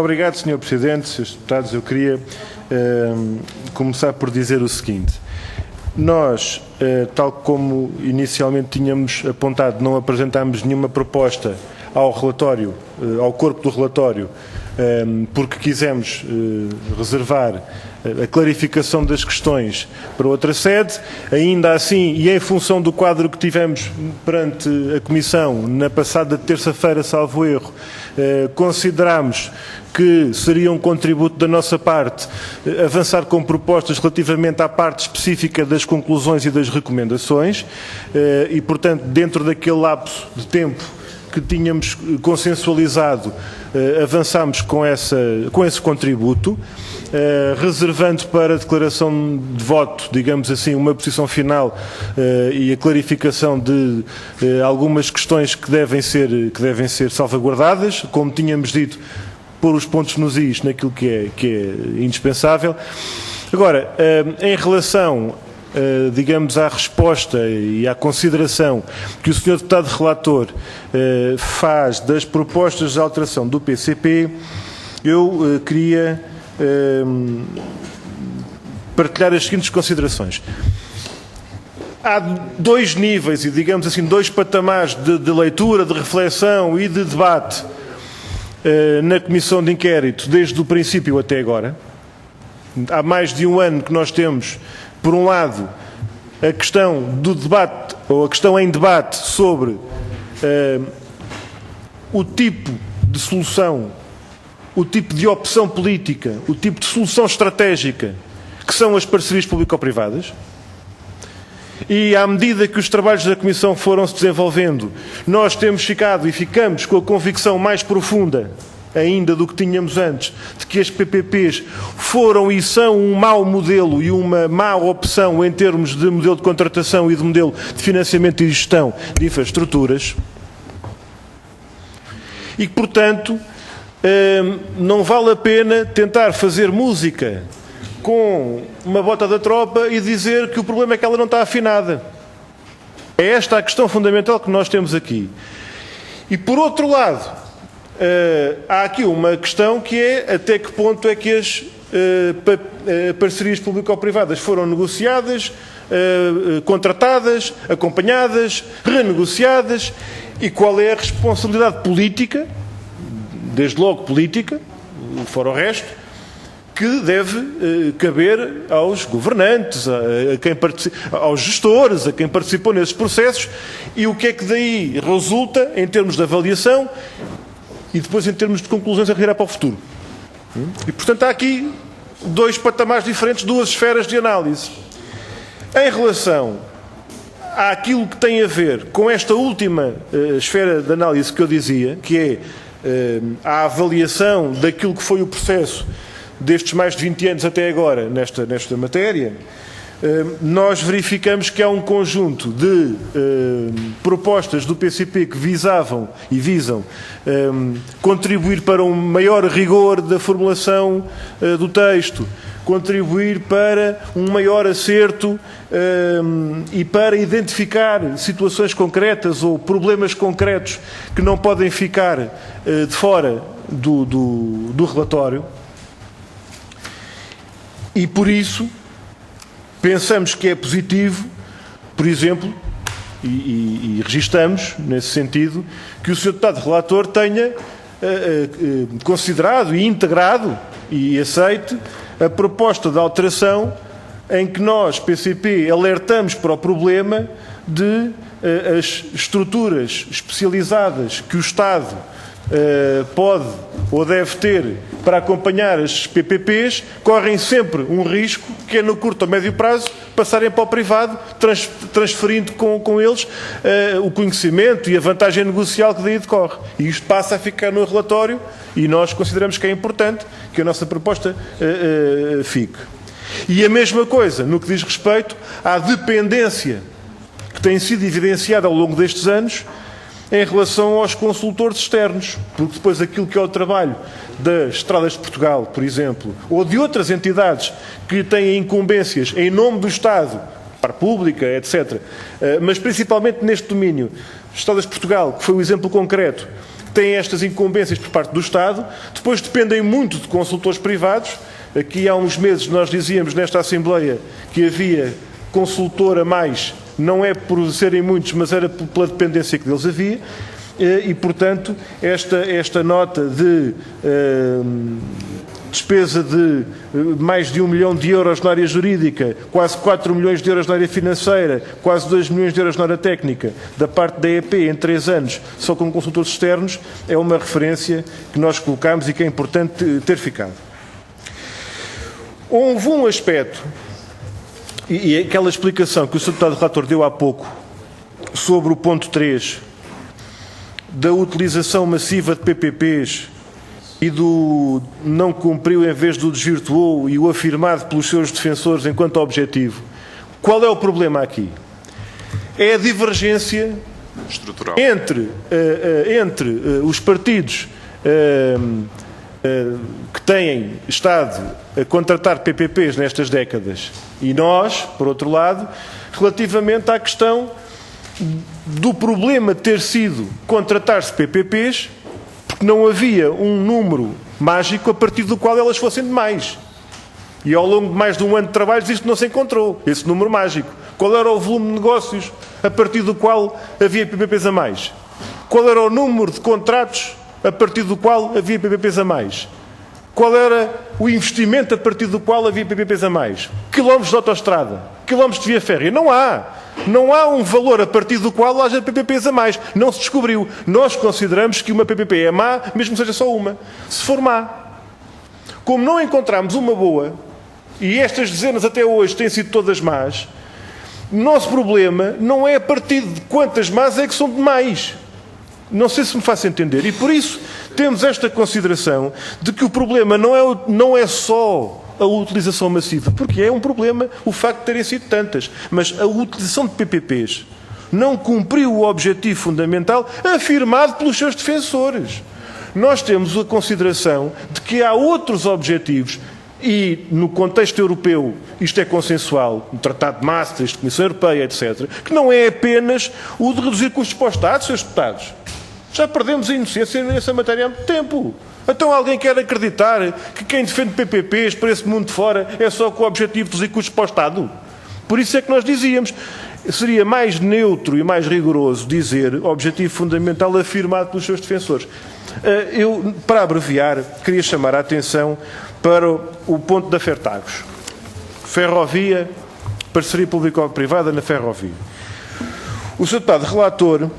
Obrigado, Sr. Presidente, Srs. Deputados. Eu queria começar por dizer o seguinte. Nós, tal como inicialmente tínhamos apontado, não apresentámos nenhuma proposta ao relatório, ao corpo do relatório, porque quisemos reservar a clarificação das questões para outra sede. Ainda assim, e em função do quadro que tivemos perante a Comissão na passada terça-feira, salvo erro, considerámos que seria um contributo da nossa parte avançar com propostas relativamente à parte específica das conclusões e das recomendações e, portanto, dentro daquele lapso de tempo que tínhamos consensualizado, avançámos com esse contributo, reservando para a declaração de voto, digamos assim, uma posição final e a clarificação de algumas questões que devem ser salvaguardadas, como tínhamos dito, pôr os pontos nos is naquilo que é indispensável. Agora, em relação, digamos, à resposta e à consideração que o Sr. Deputado Relator faz das propostas de alteração do PCP, eu queria partilhar as seguintes considerações. Há dois níveis e, digamos assim, dois patamares de leitura, de reflexão e de debate na Comissão de Inquérito, desde o princípio até agora. Há mais de um ano que nós temos, por um lado, a questão do debate, ou a questão em debate sobre o tipo de solução, o tipo de opção política, o tipo de solução estratégica que são as parcerias público-privadas. E à medida que os trabalhos da Comissão foram se desenvolvendo, nós temos ficado e ficamos com a convicção mais profunda ainda do que tínhamos antes, de que as PPPs foram e são um mau modelo e uma má opção em termos de modelo de contratação e de modelo de financiamento e gestão de infraestruturas. E que, portanto, não vale a pena tentar fazer música com uma bota da tropa e dizer que o problema é que ela não está afinada. É esta a questão fundamental que nós temos aqui. E, por outro lado, há aqui uma questão que é até que ponto é que as parcerias público-privadas foram negociadas, contratadas, acompanhadas, renegociadas e qual é a responsabilidade política, desde logo política, fora o resto, que deve caber aos governantes, aos gestores, a quem participou nesses processos e o que é que daí resulta em termos de avaliação e depois em termos de conclusões a retirar para o futuro. E, portanto, há aqui dois patamares diferentes, duas esferas de análise. Em relação àquilo que tem a ver com esta última esfera de análise que eu dizia, que é a avaliação daquilo que foi o processo destes mais de 20 anos até agora nesta matéria, nós verificamos que há um conjunto de propostas do PCP que visavam e visam contribuir para um maior rigor da formulação do texto, contribuir para um maior acerto e para identificar situações concretas ou problemas concretos que não podem ficar de fora do relatório. E por isso pensamos que é positivo, por exemplo, e registamos nesse sentido, que o Sr. Deputado Relator tenha considerado e integrado e aceite a proposta de alteração em que nós, PCP, alertamos para o problema de as estruturas especializadas que o Estado pode ou deve ter para acompanhar as PPPs, correm sempre um risco, que é no curto ou médio prazo, passarem para o privado, transferindo com eles o conhecimento e a vantagem negocial que daí decorre. E isto passa a ficar no relatório e nós consideramos que é importante que a nossa proposta fique. E a mesma coisa no que diz respeito à dependência que tem sido evidenciada ao longo destes anos em relação aos consultores externos, porque depois aquilo que é o trabalho das Estradas de Portugal, por exemplo, ou de outras entidades que têm incumbências em nome do Estado, para a pública, etc., mas principalmente neste domínio, Estradas de Portugal, que foi o exemplo concreto, que têm estas incumbências por parte do Estado, depois dependem muito de consultores privados. Aqui há uns meses nós dizíamos nesta Assembleia que havia consultor a mais, não é por serem muitos, mas era pela dependência que deles havia, e portanto esta nota de despesa de mais de 1 milhão de euros na área jurídica, quase 4 milhões de euros na área financeira, quase 2 milhões de euros na área técnica, da parte da EP em 3 anos, só com consultores externos, é uma referência que nós colocámos e que é importante ter ficado. Houve um aspecto, e aquela explicação que o Sr. Deputado Relator deu há pouco, sobre o ponto 3, da utilização massiva de PPPs e do não cumpriu em vez do desvirtuou e o afirmado pelos seus defensores enquanto objetivo. Qual é o problema aqui? É a divergência estrutural entre os partidos que têm estado a contratar PPPs nestas décadas e nós, por outro lado, relativamente à questão do problema de ter sido contratar-se PPPs porque não havia um número mágico a partir do qual elas fossem demais. E ao longo de mais de um ano de trabalhos isto não se encontrou, esse número mágico. Qual era o volume de negócios a partir do qual havia PPPs a mais? Qual era o número de contratos a partir do qual havia PPPs a mais? Qual era o investimento a partir do qual havia PPPs a mais? Quilómetros de autoestrada, quilómetros de via férrea. Não há. Não há um valor a partir do qual haja PPPs a mais. Não se descobriu. Nós consideramos que uma PPP é má, mesmo que seja só uma. Se for má. Como não encontramos uma boa, e estas dezenas até hoje têm sido todas más, o nosso problema não é a partir de quantas más é que são demais. Não sei se me faço entender. E por isso temos esta consideração de que o problema não é só a utilização massiva, porque é um problema o facto de terem sido tantas, mas a utilização de PPPs não cumpriu o objetivo fundamental afirmado pelos seus defensores. Nós temos a consideração de que há outros objetivos e, no contexto europeu, isto é consensual, no Tratado de Maastricht, Comissão Europeia, etc., que não é apenas o de reduzir custos para o Estado, seus deputados. Já perdemos a inocência nessa matéria há muito tempo. Então alguém quer acreditar que quem defende PPPs para esse mundo de fora é só com o objetivo de reduzir custos para o Estado? Por isso é que nós dizíamos, seria mais neutro e mais rigoroso dizer objetivo fundamental afirmado pelos seus defensores. Eu, para abreviar, queria chamar a atenção para o ponto da Fertagos. Ferrovia, parceria público-privada na ferrovia. O Sr. Deputado Relator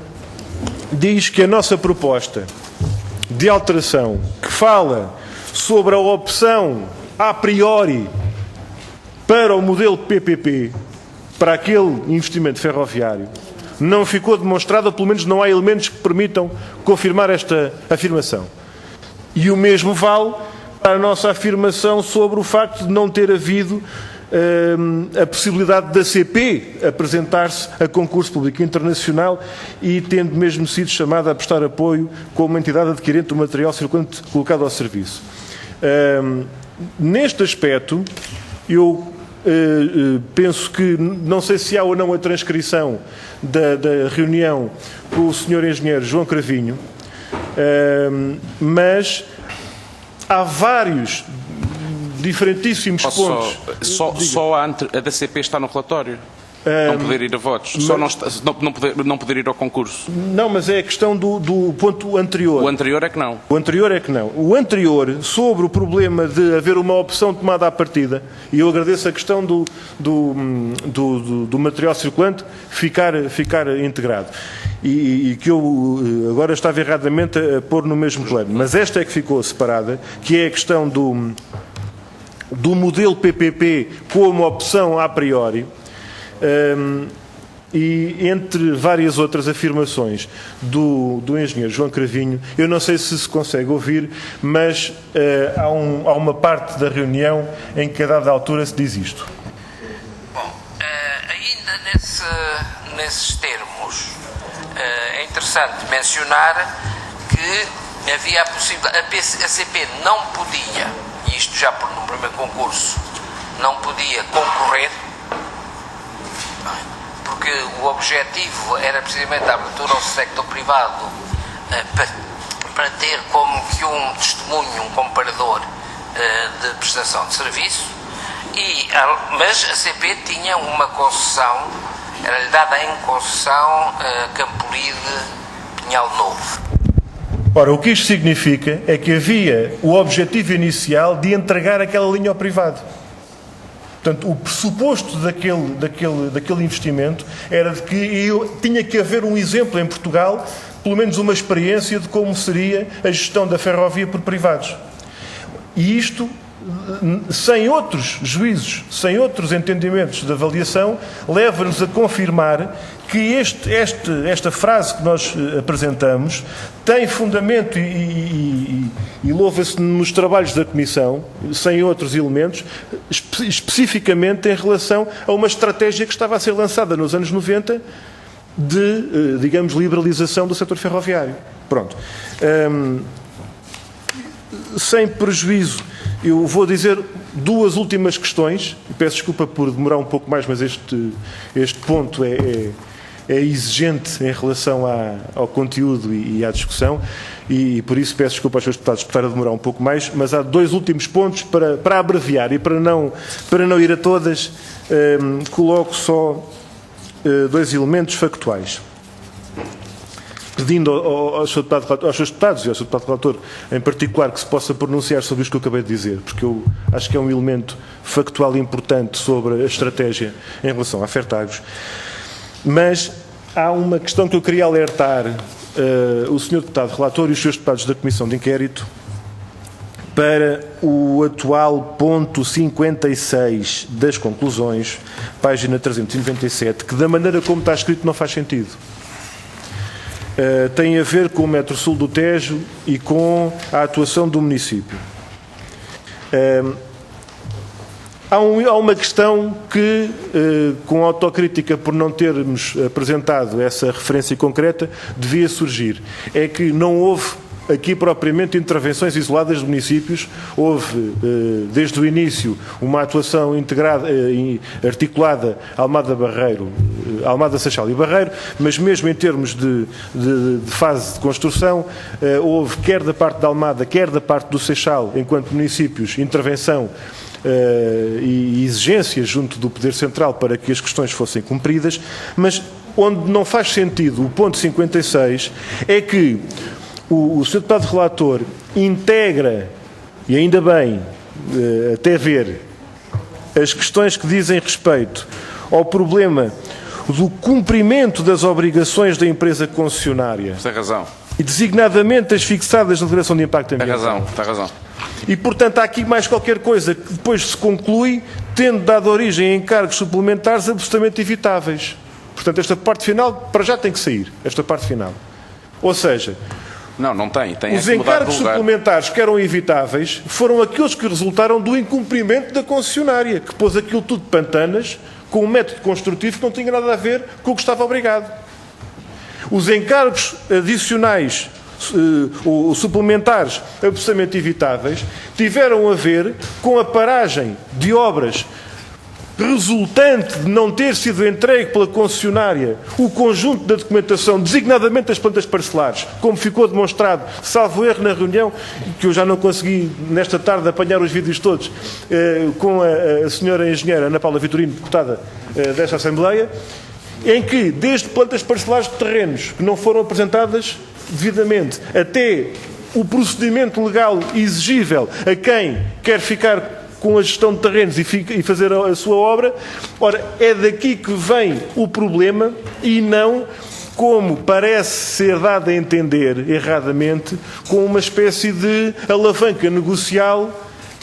diz que a nossa proposta de alteração que fala sobre a opção a priori para o modelo PPP, para aquele investimento ferroviário, não ficou demonstrada, ou pelo menos não há elementos que permitam confirmar esta afirmação. E o mesmo vale para a nossa afirmação sobre o facto de não ter havido a possibilidade da CP apresentar-se a concurso público internacional e tendo mesmo sido chamada a prestar apoio como entidade adquirente do material circulante colocado ao serviço. Neste aspecto, eu penso que, não sei se há ou não a transcrição da reunião com o Sr. Engenheiro João Cravinho, mas há vários diferentíssimos pontos. Só a da CP está no relatório. Não poder ir a votos. Só não poder ir ao concurso. Não, mas é a questão do ponto anterior. O anterior é que não. O anterior é que não. O anterior, sobre o problema de haver uma opção tomada à partida, e eu agradeço a questão do material circulante ficar integrado. E que eu agora estava erradamente a pôr no mesmo plano. Mas esta é que ficou separada, que é a questão do modelo PPP como opção a priori, e entre várias outras afirmações do engenheiro João Cravinho, eu não sei se consegue ouvir, mas há uma parte da reunião em que a dada altura se diz isto. Bom, ainda nesses termos, é interessante mencionar que havia a possibilidade, a CP não podia, e isto já no primeiro concurso, não podia concorrer, porque o objetivo era precisamente a abertura ao sector privado para ter como que um testemunho, um comparador de prestação de serviço, mas a CP tinha uma concessão, era-lhe dada em concessão Campolide-Pinhal Novo. Ora, o que isto significa é que havia o objetivo inicial de entregar aquela linha ao privado. Portanto, o pressuposto daquele investimento era de que tinha que haver um exemplo em Portugal, pelo menos uma experiência de como seria a gestão da ferrovia por privados. E isto, sem outros juízos, sem outros entendimentos de avaliação, leva-nos a confirmar que esta frase que nós apresentamos tem fundamento e louva-se nos trabalhos da Comissão, sem outros elementos, especificamente em relação a uma estratégia que estava a ser lançada nos anos 90 de, digamos, liberalização do setor ferroviário. Pronto. Sem prejuízo, eu vou dizer duas últimas questões. Peço desculpa por demorar um pouco mais, mas este ponto é exigente em relação ao conteúdo e à discussão, e por isso peço desculpa aos seus deputados por estar a demorar um pouco mais, mas há dois últimos pontos para abreviar e para não ir a todas, coloco só dois elementos factuais. Pedindo aos seus deputados e ao seu deputado relator, em particular, que se possa pronunciar sobre isto que eu acabei de dizer, porque eu acho que é um elemento factual importante sobre a estratégia em relação à Fertagos. Mas há uma questão que eu queria alertar o Sr. Deputado Relator e os seus deputados da Comissão de Inquérito para o atual ponto 56 das conclusões, página 397, que da maneira como está escrito não faz sentido. Tem a ver com o Metro Sul do Tejo e com a atuação do município. Há uma questão que, com autocrítica por não termos apresentado essa referência concreta, devia surgir. É que não houve aqui propriamente intervenções isoladas de municípios. Houve, desde o início, uma atuação integrada, articulada Almada, Seixal e Barreiro, mas mesmo em termos de fase de construção, houve, quer da parte da Almada, quer da parte do Seixal, enquanto municípios, intervenção e exigências junto do Poder Central para que as questões fossem cumpridas, mas onde não faz sentido o ponto 56 é que o Sr. Deputado Relator integra, e ainda bem, até ver, as questões que dizem respeito ao problema do cumprimento das obrigações da empresa concessionária. Tem razão. E designadamente as fixadas na Declaração de Impacto Ambiental. Tem razão. E, portanto, há aqui mais qualquer coisa que depois se conclui tendo dado origem a encargos suplementares absolutamente evitáveis. Portanto, esta parte final, para já tem que sair. Esta parte final. Ou seja, não tem. Os encargos suplementares que eram evitáveis foram aqueles que resultaram do incumprimento da concessionária, que pôs aquilo tudo de pantanas, com um método construtivo que não tinha nada a ver com o que estava obrigado. Os encargos adicionais ou suplementares absolutamente evitáveis tiveram a ver com a paragem de obras resultante de não ter sido entregue pela concessionária o conjunto da documentação, designadamente das plantas parcelares, como ficou demonstrado, salvo erro na reunião, que eu já não consegui nesta tarde apanhar os vídeos todos, com a senhora engenheira Ana Paula Vitorino, deputada desta Assembleia, em que, desde plantas parcelares de terrenos que não foram apresentadas devidamente, até o procedimento legal exigível a quem quer ficar com a gestão de terrenos e fazer a sua obra, ora, é daqui que vem o problema e não, como parece ser dado a entender erradamente, com uma espécie de alavanca negocial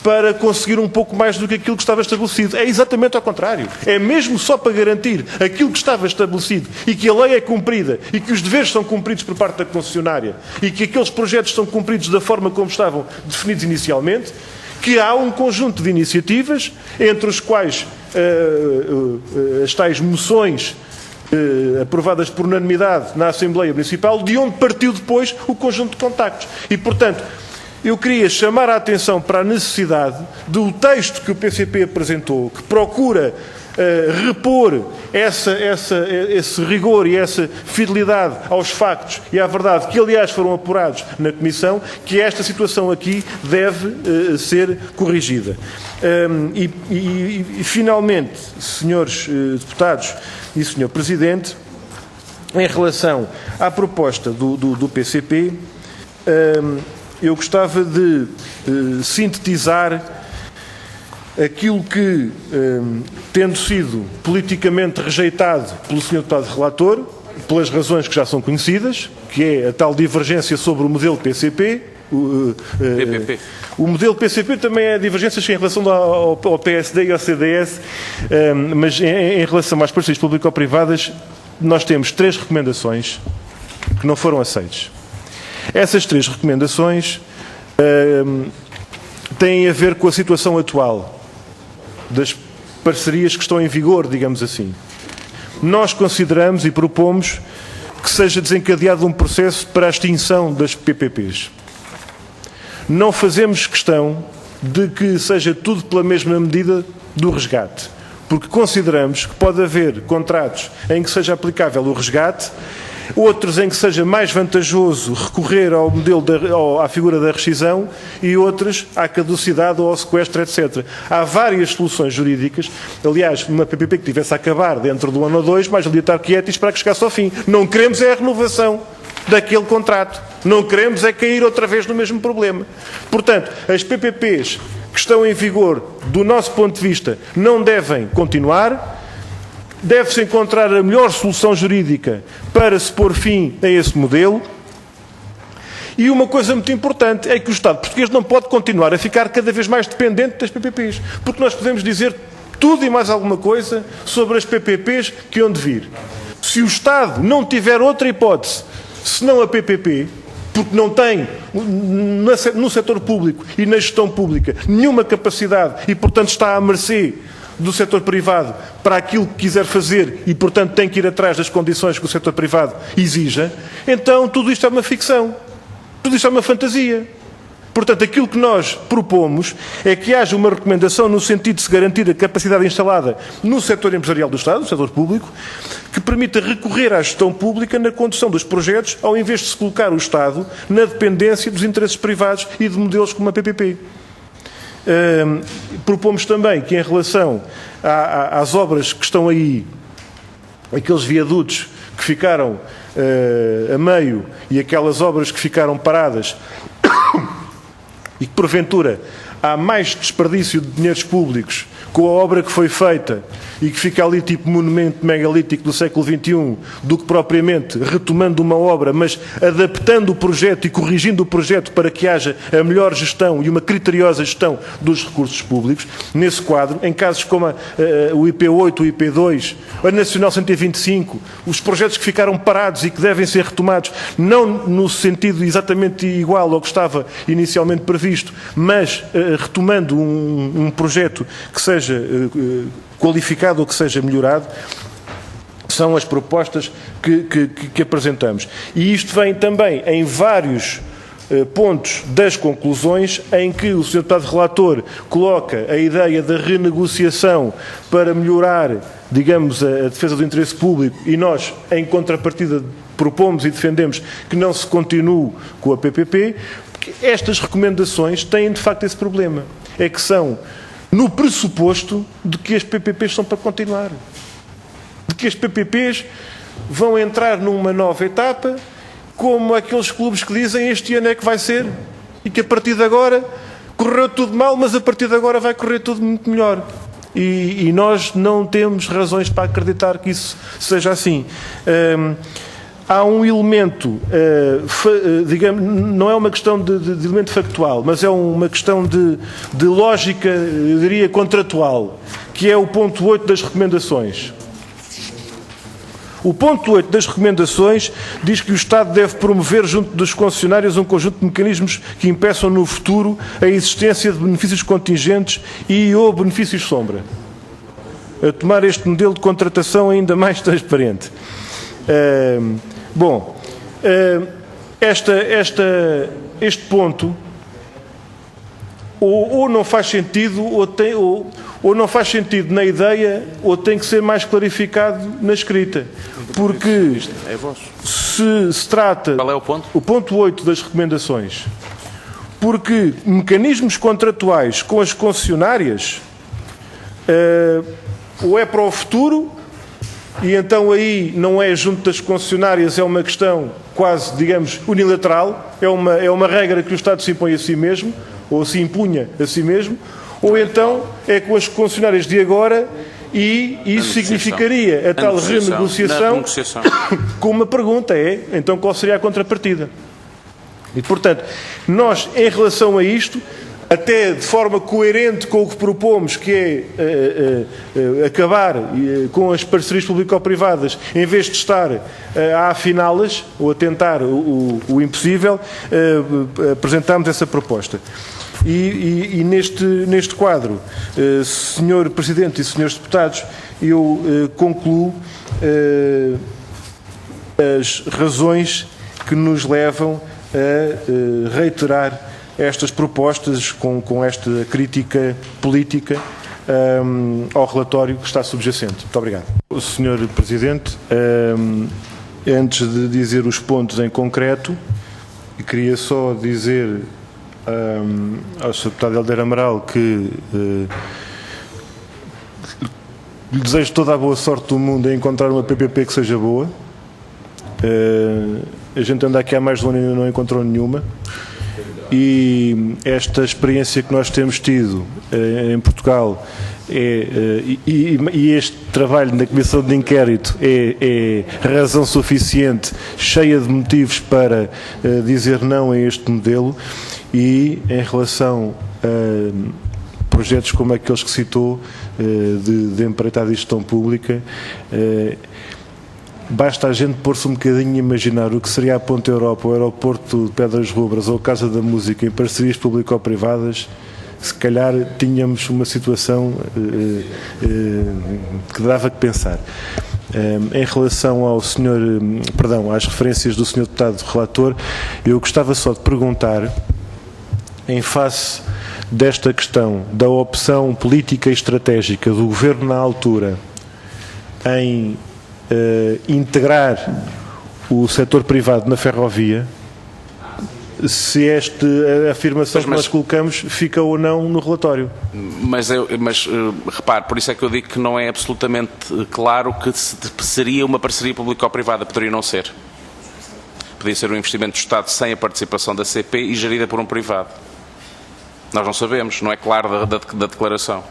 para conseguir um pouco mais do que aquilo que estava estabelecido. É exatamente ao contrário. É mesmo só para garantir aquilo que estava estabelecido e que a lei é cumprida e que os deveres são cumpridos por parte da concessionária e que aqueles projetos são cumpridos da forma como estavam definidos inicialmente, que há um conjunto de iniciativas, entre os quais as tais moções aprovadas por unanimidade na Assembleia Municipal, de onde partiu depois o conjunto de contactos. E, portanto, eu queria chamar a atenção para a necessidade do texto que o PCP apresentou, que procura repor esse rigor e essa fidelidade aos factos e à verdade, que aliás foram apurados na Comissão, que esta situação aqui deve ser corrigida. E finalmente, senhores deputados e senhor Presidente, em relação à proposta do PCP, eu gostava de sintetizar aquilo que, tendo sido politicamente rejeitado pelo Sr. Deputado Relator, pelas razões que já são conhecidas, que é a tal divergência sobre o modelo PCP, PPP. O modelo PCP também é divergências em relação ao PSD e ao CDS, mas em relação às parcerias público-privadas, nós temos 3 recomendações que não foram aceitas. Essas 3 recomendações têm a ver com a situação atual das parcerias que estão em vigor, digamos assim. Nós consideramos e propomos que seja desencadeado um processo para a extinção das PPPs. Não fazemos questão de que seja tudo pela mesma medida do resgate, porque consideramos que pode haver contratos em que seja aplicável o resgate, outros em que seja mais vantajoso recorrer ao modelo à figura da rescisão e outros à caducidade ou ao sequestro, etc. Há várias soluções jurídicas. Aliás, uma PPP que tivesse a acabar dentro de 1 ano ou 2, mais valia estar quieto e esperar que chegasse ao fim. Não queremos é a renovação daquele contrato. Não queremos é cair outra vez no mesmo problema. Portanto, as PPPs que estão em vigor, do nosso ponto de vista, não devem continuar. Deve-se encontrar a melhor solução jurídica para se pôr fim a esse modelo. E uma coisa muito importante é que o Estado português não pode continuar a ficar cada vez mais dependente das PPPs, porque nós podemos dizer tudo e mais alguma coisa sobre as PPPs que hão de vir. Se o Estado não tiver outra hipótese senão a PPP, porque não tem no setor público e na gestão pública nenhuma capacidade e, portanto, está à mercê do setor privado para aquilo que quiser fazer e, portanto, tem que ir atrás das condições que o setor privado exija, então tudo isto é uma ficção. Tudo isto é uma fantasia. Portanto, aquilo que nós propomos é que haja uma recomendação no sentido de se garantir a capacidade instalada no setor empresarial do Estado, no setor público, que permita recorrer à gestão pública na condução dos projetos, ao invés de se colocar o Estado na dependência dos interesses privados e de modelos como a PPP. Propomos também que, em relação às obras que estão aí, aqueles viadutos que ficaram a meio e aquelas obras que ficaram paradas e que, porventura, há mais desperdício de dinheiros públicos com a obra que foi feita e que fica ali tipo monumento megalítico do século XXI, do que propriamente retomando uma obra, mas adaptando o projeto e corrigindo o projeto para que haja a melhor gestão e uma criteriosa gestão dos recursos públicos. Nesse quadro, em casos como o IP8, o IP2, a Nacional 125, os projetos que ficaram parados e que devem ser retomados, não no sentido exatamente igual ao que estava inicialmente previsto, mas retomando um projeto que seja qualificado ou que seja melhorado, são as propostas que apresentamos. E isto vem também em vários pontos das conclusões em que o Sr. Deputado Relator coloca a ideia da renegociação para melhorar, digamos, a defesa do interesse público, e nós, em contrapartida, propomos e defendemos que não se continue com a PPP, porque estas recomendações têm, de facto, esse problema. É que são no pressuposto de que as PPPs são para continuar. De que as PPPs vão entrar numa nova etapa, como aqueles clubes que dizem este ano é que vai ser, e que a partir de agora correu tudo mal, mas a partir de agora vai correr tudo muito melhor. E nós não temos razões para acreditar que isso seja assim. Há um elemento, digamos, não é uma questão de elemento factual, mas é uma questão de lógica, eu diria, contratual, que é o ponto 8 das recomendações. O ponto 8 das recomendações diz que o Estado deve promover junto dos concessionários um conjunto de mecanismos que impeçam no futuro a existência de benefícios contingentes e ou benefícios sombra. A tomar este modelo de contratação ainda mais transparente. Este ponto ou não faz sentido ou não faz sentido na ideia, ou tem que ser mais clarificado na escrita. Porque se trata... Qual é o ponto? O ponto 8 das recomendações. Porque mecanismos contratuais com as concessionárias ou é para o futuro, e então aí não é junto das concessionárias, é uma questão quase, digamos, unilateral, é uma regra que o Estado se impõe a si mesmo, ou se impunha a si mesmo, ou então é com as concessionárias de agora, e isso significaria a tal renegociação com uma pergunta, então qual seria a contrapartida? E, portanto, nós, em relação a isto, até de forma coerente com o que propomos, que é acabar com as parcerias público-privadas, em vez de estar a afiná-las ou a tentar o impossível, apresentámos essa proposta. E neste quadro, Sr. Presidente e Srs. Deputados, eu concluo as razões que nos levam a reiterar estas propostas com esta crítica política ao relatório que está subjacente. Muito obrigado. Sr. Presidente, antes de dizer os pontos em concreto, queria só dizer ao Sr. Deputado Helder Amaral que lhe desejo toda a boa sorte do mundo em encontrar uma PPP que seja boa. A gente anda aqui há mais de um ano e ainda não encontrou nenhuma. E esta experiência que nós temos tido em Portugal e este trabalho na Comissão de Inquérito é razão suficiente, cheia de motivos para dizer não a este modelo. E em relação a projetos como aqueles que citou de empreitada e gestão pública, basta a gente pôr-se um bocadinho a imaginar o que seria a Ponte Europa, o aeroporto de Pedras Rubras ou a Casa da Música em parcerias público-privadas, se calhar tínhamos uma situação que dava que pensar. Em relação às referências do Sr. Deputado Relator, eu gostava só de perguntar, em face desta questão da opção política e estratégica do Governo na altura em integrar o setor privado na ferrovia, se esta afirmação que nós colocamos fica ou não no relatório. Mas repare, por isso é que eu digo que não é absolutamente claro que seria uma parceria público-privada, poderia não ser. Podia ser um investimento do Estado sem a participação da CP e gerida por um privado. Nós não sabemos, não é claro da declaração.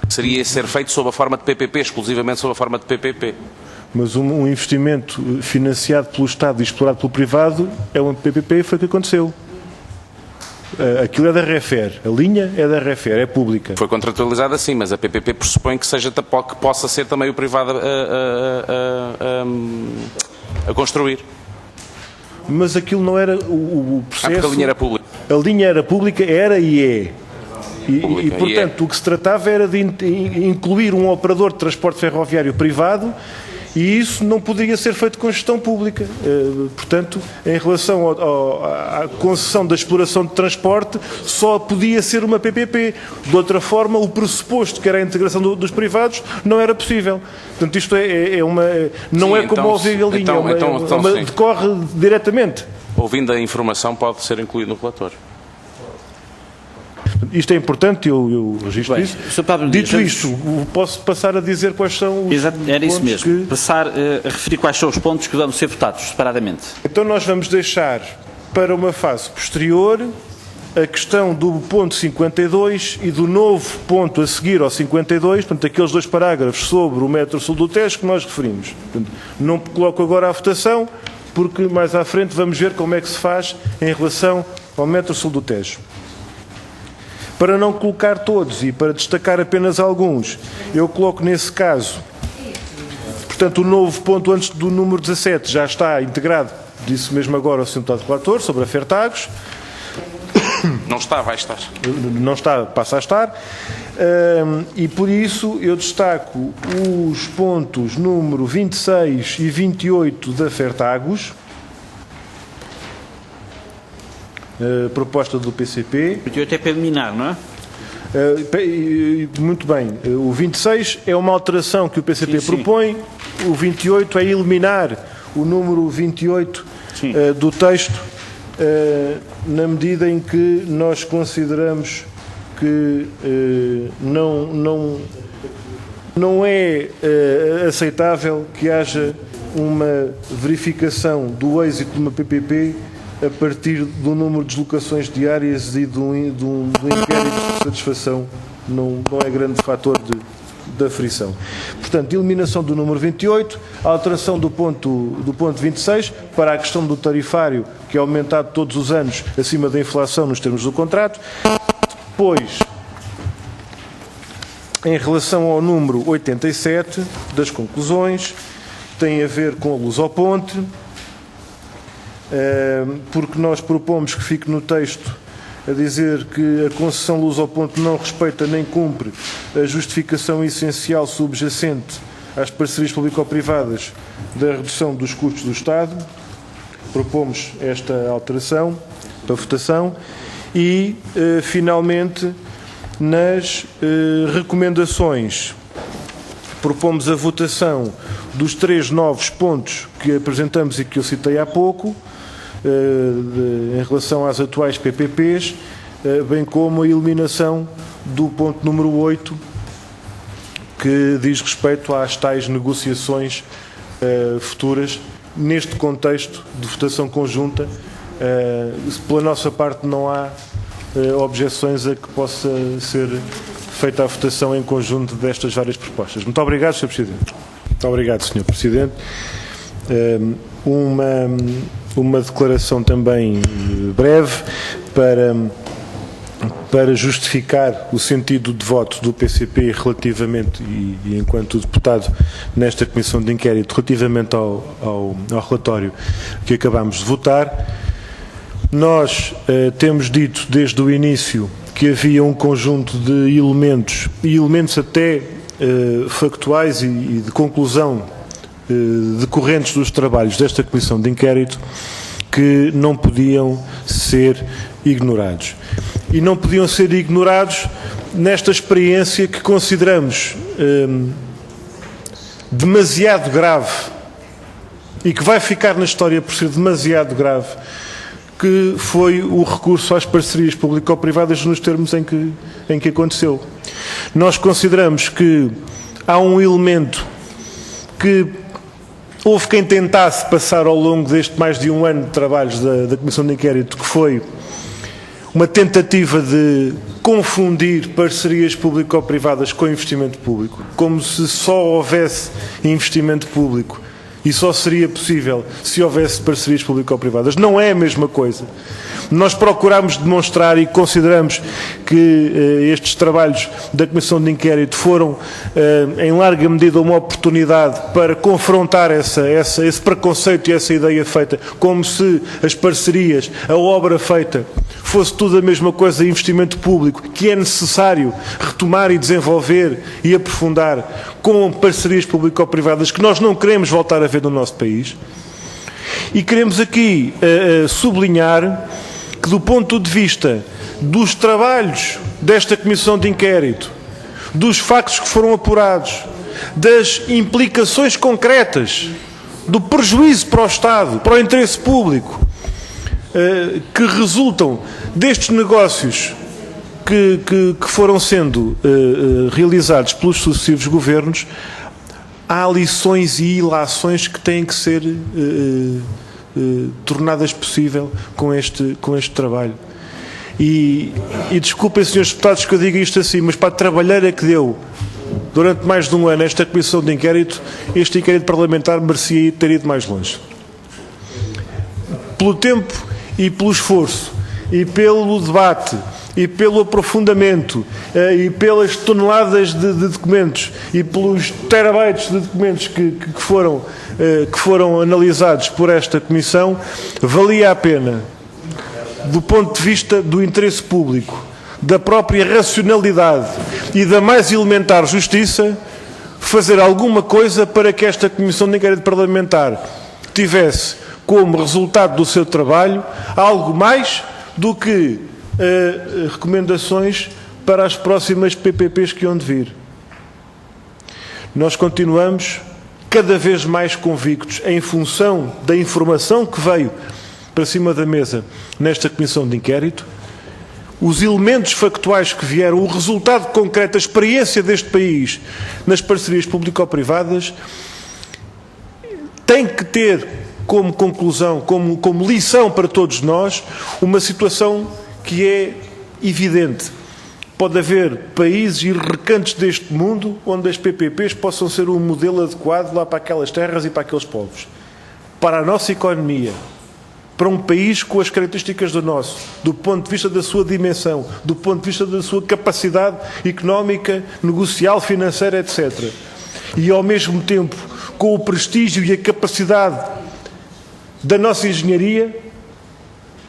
Seria ser feito sob a forma de PPP, exclusivamente sob a forma de PPP. Mas um investimento financiado pelo Estado e explorado pelo privado é um PPP e foi o que aconteceu. Aquilo é da REFER, a linha é da REFER, é pública. Foi contratualizada sim, mas a PPP pressupõe que possa ser também o privado a construir. Mas aquilo não era o processo... porque a linha era pública. A linha era pública, era e é. E portanto, o que se tratava era de incluir um operador de transporte ferroviário privado, e isso não poderia ser feito com gestão pública. Portanto, em relação à concessão da exploração de transporte, só podia ser uma PPP. De outra forma, o pressuposto que era a integração dos privados não era possível. Portanto, isto não sim, é como ouvir a linha, decorre diretamente. Ouvindo a informação, pode ser incluído no relatório. Isto é importante, eu registro isso. Dito isto, posso passar a dizer quais são os pontos. Era isso mesmo, passar a referir quais são os pontos que vão ser votados separadamente. Então nós vamos deixar para uma fase posterior a questão do ponto 52 e do novo ponto a seguir ao 52, portanto, aqueles dois parágrafos sobre o metro sul do Tejo que nós referimos. Portanto, não coloco agora à votação, porque mais à frente vamos ver como é que se faz em relação ao metro sul do Tejo. Para não colocar todos e para destacar apenas alguns, eu coloco nesse caso, portanto, o novo ponto antes do número 17 já está integrado, disse mesmo agora o Sr. Deputado Relator, sobre a Fertagos. Não está, vai estar. Não está, passa a estar. E por isso eu destaco os pontos número 26 e 28 da Fertagos, proposta do PCP. 28 é para eliminar, não é? Muito bem. O 26 é uma alteração que o PCP propõe. O 28 é eliminar o número 28 do texto, na medida em que nós consideramos que não é aceitável que haja uma verificação do êxito de uma PPP a partir do número de deslocações diárias e do inquérito de satisfação. Não é grande fator de aflição. Portanto, eliminação do número 28, alteração do ponto 26 para a questão do tarifário, que é aumentado todos os anos acima da inflação nos termos do contrato. Depois, em relação ao número 87 das conclusões, tem a ver com a Lusoponte, porque nós propomos que fique no texto a dizer que a concessão Lusoponte não respeita nem cumpre a justificação essencial subjacente às parcerias público-privadas da redução dos custos do Estado. Propomos esta alteração para votação e, finalmente, nas recomendações, propomos a votação dos 3 novos pontos que apresentamos e que eu citei há pouco, em relação às atuais PPPs, bem como a eliminação do ponto número 8, que diz respeito às tais negociações futuras, neste contexto de votação conjunta. Pela nossa parte não há objeções a que possa ser feita a votação em conjunto destas várias propostas. Muito obrigado, Sr. Presidente. Muito obrigado, Sr. Presidente. Uma declaração também breve para justificar o sentido de voto do PCP relativamente, e enquanto deputado nesta Comissão de Inquérito, relativamente ao relatório que acabámos de votar. Nós temos dito desde o início que havia um conjunto de elementos, e elementos até factuais e de conclusão decorrentes dos trabalhos desta Comissão de Inquérito, que não podiam ser ignorados. E não podiam ser ignorados nesta experiência que consideramos demasiado grave e que vai ficar na história por ser demasiado grave, que foi o recurso às parcerias público-privadas nos termos em que aconteceu. Nós consideramos que há um elemento que houve quem tentasse passar ao longo deste mais de um ano de trabalhos da Comissão de Inquérito, que foi uma tentativa de confundir parcerias público-privadas com investimento público, como se só houvesse investimento público e só seria possível se houvesse parcerias público-privadas. Não é a mesma coisa. Nós procuramos demonstrar e consideramos que estes trabalhos da Comissão de Inquérito foram, em larga medida, uma oportunidade para confrontar esse preconceito e essa ideia feita, como se as parcerias, a obra feita, fosse tudo a mesma coisa, investimento público, que é necessário retomar e desenvolver e aprofundar com parcerias público-privadas que nós não queremos voltar a ver no nosso país. E queremos aqui sublinhar que, do ponto de vista dos trabalhos desta Comissão de Inquérito, dos factos que foram apurados, das implicações concretas, do prejuízo para o Estado, para o interesse público, que resultam destes negócios que foram sendo realizados pelos sucessivos governos, há lições e ilações que têm que ser tornadas possível com este trabalho. E desculpem, senhores deputados, que eu diga isto assim, mas para a trabalheira que deu durante mais de um ano esta Comissão de Inquérito, este inquérito parlamentar merecia ter ido mais longe. Pelo tempo e pelo esforço, e pelo debate, e pelo aprofundamento, e pelas toneladas de documentos, e pelos terabytes de documentos que foram analisados por esta Comissão, valia a pena, do ponto de vista do interesse público, da própria racionalidade e da mais elementar justiça, fazer alguma coisa para que esta Comissão de Inquérito Parlamentar tivesse como resultado do seu trabalho algo mais do que recomendações para as próximas PPPs que hão de vir. Nós continuamos cada vez mais convictos, em função da informação que veio para cima da mesa nesta comissão de inquérito, os elementos factuais que vieram, o resultado concreto, a experiência deste país nas parcerias público-privadas, tem que ter como conclusão, como lição para todos nós, uma situação que é evidente. Pode haver países e recantos deste mundo onde as PPPs possam ser um modelo adequado lá para aquelas terras e para aqueles povos. Para a nossa economia, para um país com as características do nosso, do ponto de vista da sua dimensão, do ponto de vista da sua capacidade económica, negocial, financeira, etc. E, ao mesmo tempo, com o prestígio e a capacidade da nossa engenharia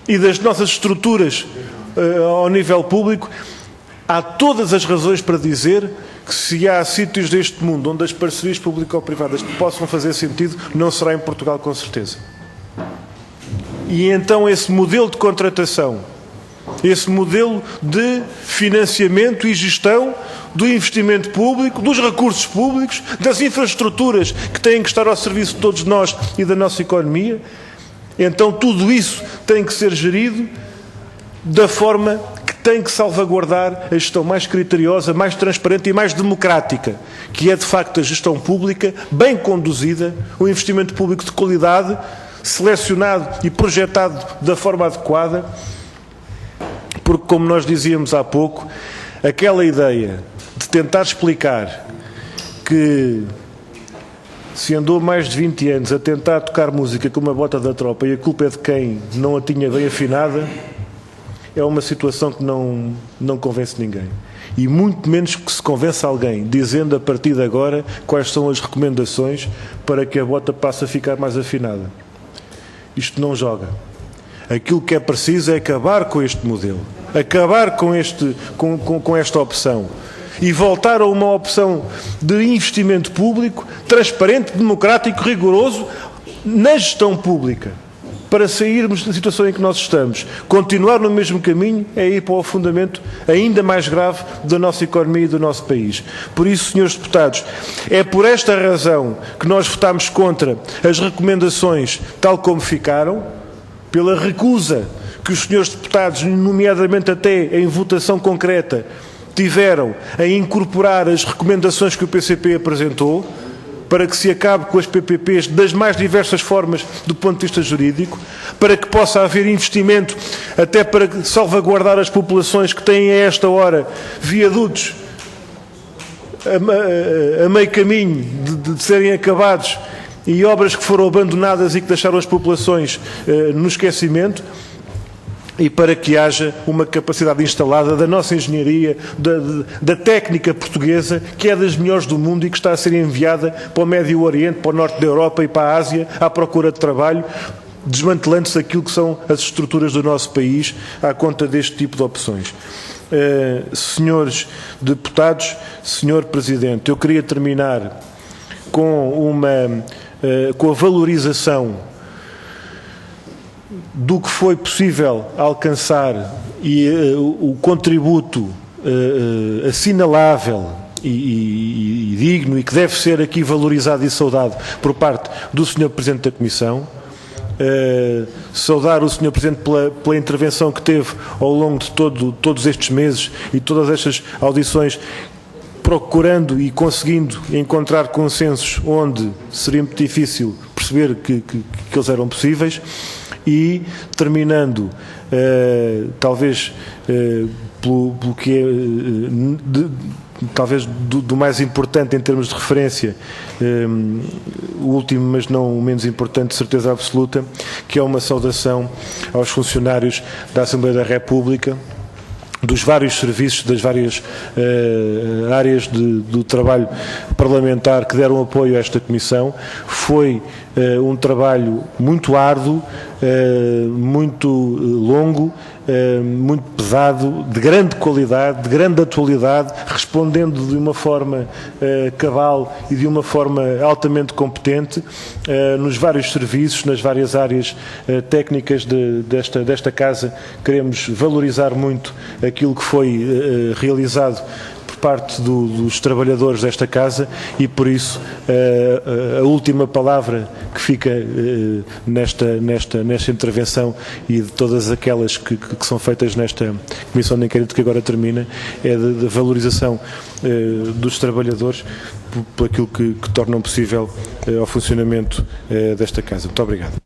e das nossas estruturas ao nível público, há todas as razões para dizer que se há sítios deste mundo onde as parcerias público-privadas possam fazer sentido, não será em Portugal, com certeza. E então esse modelo de contratação, esse modelo de financiamento e gestão do investimento público, dos recursos públicos, das infraestruturas que têm que estar ao serviço de todos nós e da nossa economia, então tudo isso tem que ser gerido da forma que tem que salvaguardar a gestão mais criteriosa, mais transparente e mais democrática, que é de facto a gestão pública, bem conduzida, o investimento público de qualidade, selecionado e projetado da forma adequada, porque, como nós dizíamos há pouco, aquela ideia de tentar explicar que se andou mais de 20 anos a tentar tocar música com uma bota da tropa e a culpa é de quem não a tinha bem afinada, é uma situação que não convence ninguém. E muito menos que se convença alguém, dizendo a partir de agora quais são as recomendações para que a bota passe a ficar mais afinada. Isto não joga. Aquilo que é preciso é acabar com este modelo, acabar com esta opção e voltar a uma opção de investimento público, transparente, democrático, rigoroso, na gestão pública, para sairmos da situação em que nós estamos. Continuar no mesmo caminho é ir para o afundamento ainda mais grave da nossa economia e do nosso país. Por isso, senhores deputados, é por esta razão que nós votámos contra as recomendações tal como ficaram, pela recusa que os senhores deputados, nomeadamente até em votação concreta, tiveram a incorporar as recomendações que o PCP apresentou, para que se acabe com as PPPs das mais diversas formas do ponto de vista jurídico, para que possa haver investimento até para salvaguardar as populações que têm a esta hora viadutos a meio caminho de serem acabados e obras que foram abandonadas e que deixaram as populações no esquecimento, e para que haja uma capacidade instalada da nossa engenharia, da técnica portuguesa, que é das melhores do mundo e que está a ser enviada para o Médio Oriente, para o Norte da Europa e para a Ásia, à procura de trabalho, desmantelando-se aquilo que são as estruturas do nosso país à conta deste tipo de opções. Senhores deputados, Senhor Presidente, eu queria terminar com a valorização do que foi possível alcançar e o contributo assinalável e digno e que deve ser aqui valorizado e saudado por parte do Sr. Presidente da Comissão. Saudar o Sr. Presidente pela intervenção que teve ao longo de todos estes meses e todas estas audições, procurando e conseguindo encontrar consensos onde seria muito difícil perceber que eles eram possíveis. E, terminando, talvez pelo que é talvez do mais importante em termos de referência, o último, mas não o menos importante, de certeza absoluta, que é uma saudação aos funcionários da Assembleia da República, dos vários serviços, das várias áreas do trabalho parlamentar que deram apoio a esta Comissão. Foi um trabalho muito árduo, muito longo, muito pesado, de grande qualidade, de grande atualidade, respondendo de uma forma cabal e de uma forma altamente competente nos vários serviços, nas várias áreas técnicas desta Casa. Queremos valorizar muito aquilo que foi realizado por parte dos trabalhadores desta Casa e, por isso, a última palavra que fica nesta intervenção e de todas aquelas que são feitas nesta Comissão de Inquérito que agora termina é de valorização dos trabalhadores por aquilo que tornam possível ao funcionamento desta Casa. Muito obrigado.